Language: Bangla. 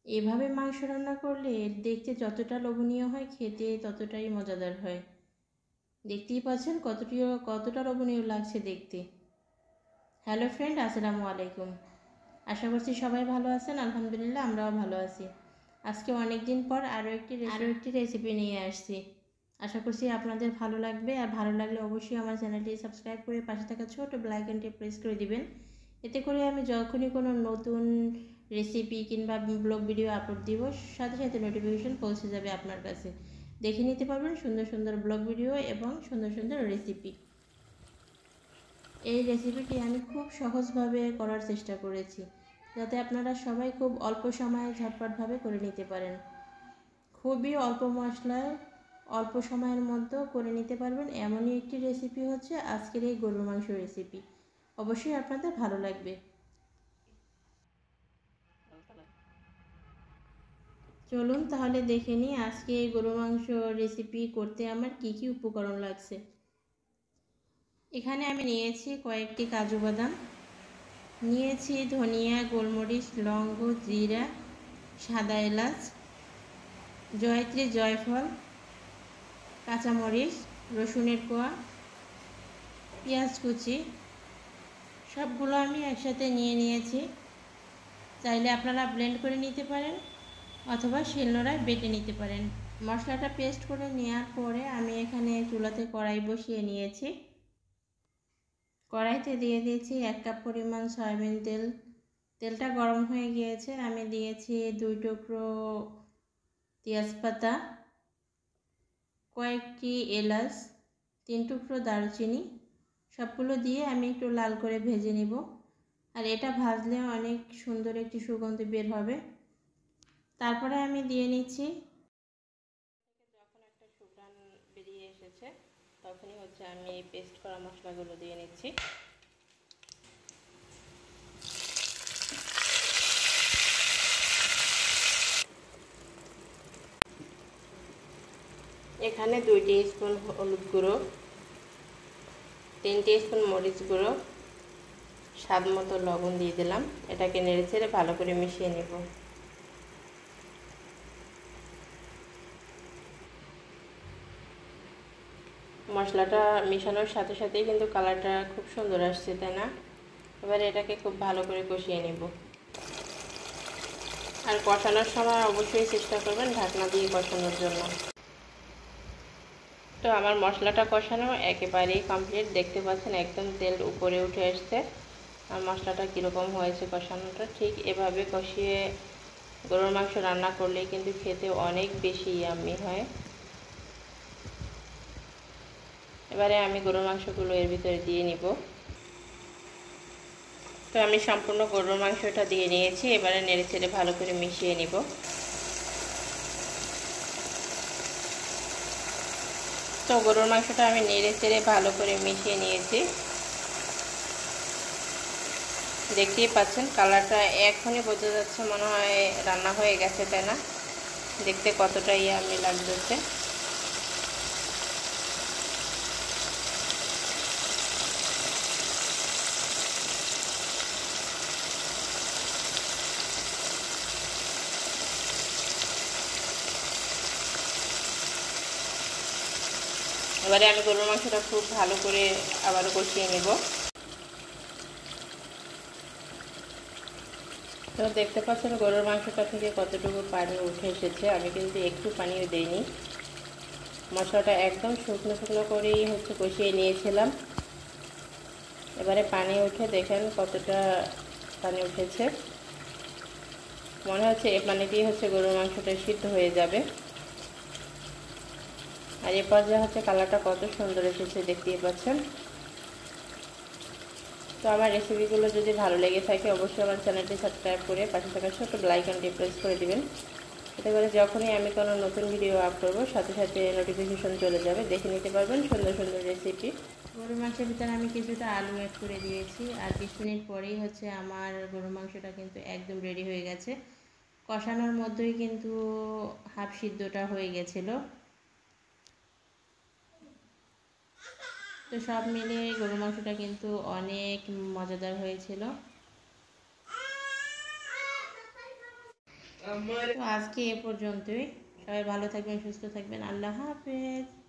এভাবে মাংস রান্না করলে দেখতে যতটা লোভনীয় হয়, খেতে ততটাই মজাদার হয়। দেখতেই পাচ্ছেন কতটা লোভনীয় লাগছে দেখতে। হ্যালো ফ্রেন্ড, আসসালামু আলাইকুম। আশা করছি সবাই ভালো আছেন। আলহামদুলিল্লাহ, আমরাও ভালো আছি। আজকে অনেক দিন পর আরও একটি রেসিপি নিয়ে আসছি। আশা করছি আপনাদের ভালো লাগবে। আর ভালো লাগলে অবশ্যই আমার চ্যানেলটি সাবস্ক্রাইব করে পাশে থাকা ছোট বেল আইকনটি প্রেস করে দিবেন। এতে করে আমি যখনই কোনো নতুন রেসিপি কিংবা ব্লগ ভিডিও আপলোড দিব, সাথে সাথে নোটিফিকেশন পৌঁছে যাবে আপনার কাছে। দেখে নিতে পারবেন সুন্দর সুন্দর ব্লগ ভিডিও এবং সুন্দর সুন্দর রেসিপি। এই রেসিপিটি আমি খুব সহজভাবে করার চেষ্টা করেছি, যাতে আপনারা সবাই খুব অল্প সময়ে ঝটপটভাবে করে নিতে পারেন। খুবই অল্প মশলায় অল্প সময়ের মধ্যে করে নিতে পারবেন এমনই একটি রেসিপি হচ্ছে আজকের এই গরুর মাংস রেসিপি। অবশ্যই আপনাদের ভালো লাগবে। চলুন তাহলে দেখে নিই আজকে এই গরুর মাংস রেসিপি করতে আমার কি কি উপকরণ লাগছে। এখানে আমি নিয়েছি কয়েকটি কাজু বাদাম, নিয়েছি ধনিয়া, গোলমরিচ, লবঙ্গ, জিরা, সাদা এলাচ, জয়ত্রী, জয়ফল, কাঁচামরিচ, রসুনের কোয়া, পেঁয়াজ কুচি, সবগুলো আমি একসাথে নিয়ে নিয়েছি। চাইলে আপনারা ব্লেন্ড করে নিতে পারেন অথবা শিলনোড়ায় বেটে নিতে পারেন। মশলাটা পেস্ট করে নেওয়ার পরে আমি এখানে চুলাতে কড়াই বসিয়ে নিয়েছি। কড়াইতে দিয়ে দিয়েছি 1 কাপ পরিমাণ সয়াবিন তেল। তেলটা গরম হয়ে গিয়েছে। আমি দিয়েছি 2 টুকরো তেজপাতা, কয়েকটি এলাচ, 3 টুকরো দারুচিনি, সবগুলো দিয়ে আমি একটু লাল করে ভেজে নিব। আর এটা ভাজলে অনেক সুন্দর একটি সুগন্ধ বের হবে। তারপরে আমি দিয়ে নিচ্ছি, যখন একটা সুঘ্রাণ বেরিয়ে এসেছে তখনই হচ্ছে আমি এই পেস্ট করা মশলাগুলো দিয়ে নিচ্ছি। এখানে 2 টিস্পুন হলুদ গুঁড়ো, 3 টিস্পুন মরিচ গুঁড়ো, স্বাদ মতো লবণ দিয়ে দিলাম। এটাকে নেড়েচেড়ে ভালো করে মিশিয়ে নেব। মশলাটা মেশানোর সাথে সাথেই কিন্তু কালারটা খুব সুন্দর আসছে, তাই না? এবারে এটাকে খুব ভালো করে কষিয়ে নেব। আর কষানোর সময় অবশ্যই চেষ্টা করবেন ঢাকনা দিয়ে কষানোর জন্য। তো আমার মশলাটা কষানো একেবারেই কমপ্লিট। দেখতে পাচ্ছেন একদম তেল উপরে উঠে আসছে। আর মশলাটা কীরকম হয়েছে কষানোটা, ঠিক এভাবে কষিয়ে গরুর মাংস রান্না করলে কিন্তু খেতে অনেক বেশি ইয়াম্মি হয়। এবারে আমি গরুর মাংসগুলো এর ভিতরে দিয়ে নিব। তো আমি সম্পূর্ণ গরুর মাংসটা দিয়ে নিয়েছি। এবারে নেড়েচেড়ে ভালো করে মিশিয়ে নিব। তো গরুর মাংসটা আমি নেড়েচেড়ে ভালো করে মিশিয়ে নিয়েছি। দেখতেই পাচ্ছেন কালারটা এখনই বোঝা যাচ্ছে, মনে হয় রান্না হয়ে গেছে, তাই না? দেখতে কতটা ইয়াম্মি লাগতেছে। এবারে আমি গরুর মাংসটা খুব ভালো করে আবারও কষিয়ে নেব। তো দেখতে পাচ্ছেন গরুর মাংসটা থেকে কতটুকু পানি উঠে এসেছে। আমি কিন্তু একটু পানিও দিইনি। মশলাটা একদম শুকনো শুকনো করেই হচ্ছে কষিয়ে নিয়েছিলাম। এবারে পানি উঠে দেখেন কতটা পানি উঠেছে। মনে হচ্ছে এই পানি দিয়ে হচ্ছে গরুর মাংসটা সিদ্ধ হয়ে যাবে। আর এ পর্যায়ে হচ্ছে কালারটা কত সুন্দর এসেছে, দেখতেই পাচ্ছেন। তো আমার রেসিপিগুলো যদি ভালো লেগে থাকে অবশ্যই আমার চ্যানেলটি সাবস্ক্রাইব করে পাশে থাকা ছোট্ট বেল আইকনটি প্রেস করে দিবেন। এতে করে যখনই আমি কোনো নতুন ভিডিও আপ করব সাথে সাথে নোটিফিকেশন চলে যাবে, দেখে নিতে পারবেন সুন্দর সুন্দর রেসিপি। গরুর মাংসের ভিতরে আমি কিছুটা আলু অ্যাড করে দিয়েছি। আর 20 মিনিট পরেই হচ্ছে আমার গরুর মাংসটা কিন্তু একদম রেডি হয়ে গেছে। কষানোর মধ্যেই কিন্তু হাফ সিদ্ধটা হয়ে গেছিলো। তো সব মিলিয়ে গরুর মাংসটা কিন্তু অনেক মজাদার হয়েছিল। তো আজকে এ পর্যন্তই। সবাই ভালো থাকবেন, সুস্থ থাকবেন। আল্লাহ হাফেজ।